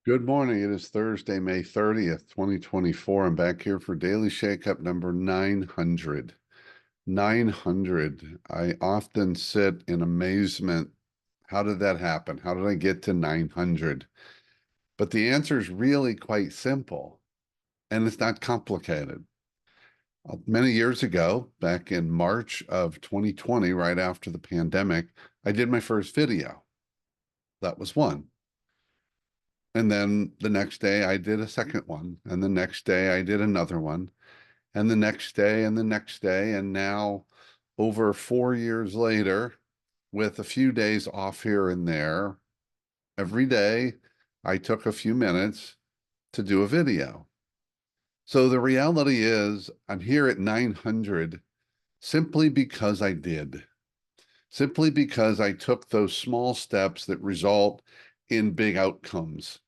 Good morning. It is Thursday, May 30th, 2024. I'm back here for Daily Shake-Up number 900. 900. I often sit in amazement. How did that happen? How did I get to 900? But the answer is really quite simple, and it's not complicated. Many years ago, back in March of 2020, right after the pandemic, I did my first video. That was one. And then the next day I did a second one. And the next day I did another one. And the next day and the next day. And now, over 4 years later, with a few days off here and there, every day I took a few minutes to do a video. So the reality is I'm here at 900 simply because I did, simply because I took those small steps that result in big outcomes.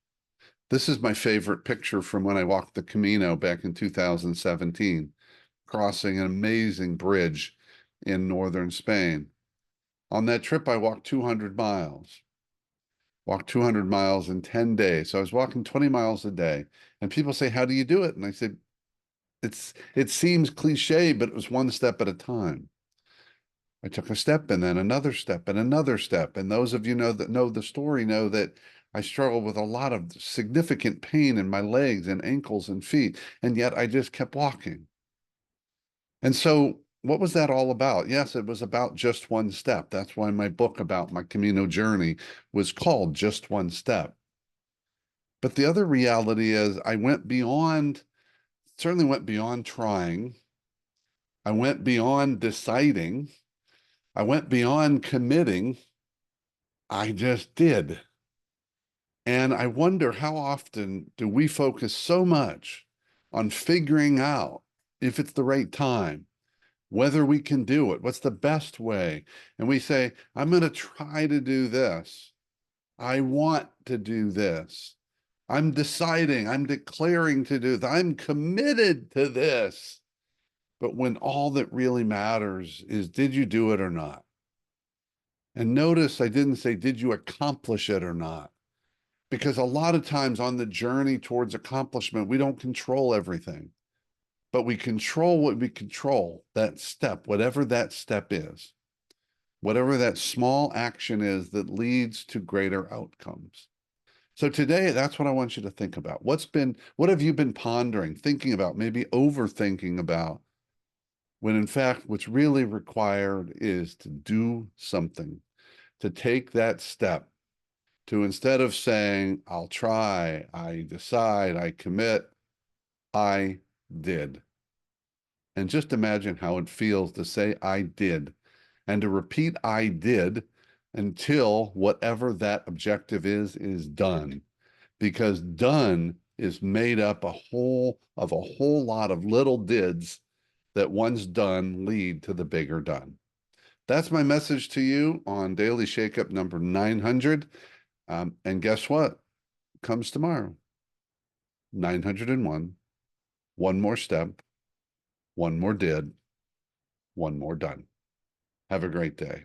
This is my favorite picture from when I walked the Camino back in 2017, crossing an amazing bridge in northern Spain. On that trip, I walked 200 miles, walked 200 miles in 10 days. So I was walking 20 miles a day. And people say, how do you do it? And I said, it seems cliche, but it was one step at a time. I took a step and then another step and another step. And those of you that know the story know that I struggled with a lot of significant pain in my legs and ankles and feet, and yet I just kept walking. And so, what was that all about? Yes, it was about just one step. That's why my book about my Camino journey was called Just One Step. But the other reality is I went beyond, certainly went beyond trying. I went beyond deciding. I went beyond committing. I just did. And I wonder, how often do we focus so much on figuring out if it's the right time, whether we can do it, what's the best way? And we say, I'm going to try to do this. I want to do this. I'm deciding, I'm declaring to do this. I'm committed to this. But when all that really matters is, did you do it or not? And notice I didn't say, did you accomplish it or not? Because a lot of times on the journey towards accomplishment, we don't control everything, but we control what we control, that step, whatever that step is, whatever that small action is that leads to greater outcomes. So today, that's what I want you to think about. What have you been pondering, thinking about, maybe overthinking about, when in fact, what's really required is to do something, to take that step, to, instead of saying, I'll try, I decide, I commit, I did. And just imagine how it feels to say, I did, and to repeat, I did, until whatever that objective is done. Because done is made up of a whole lot of little dids that once done lead to the bigger done. That's my message to you on Daily Shakeup number 900. And guess what? Comes tomorrow. 901. One more step, one more did, one more done. Have a great day.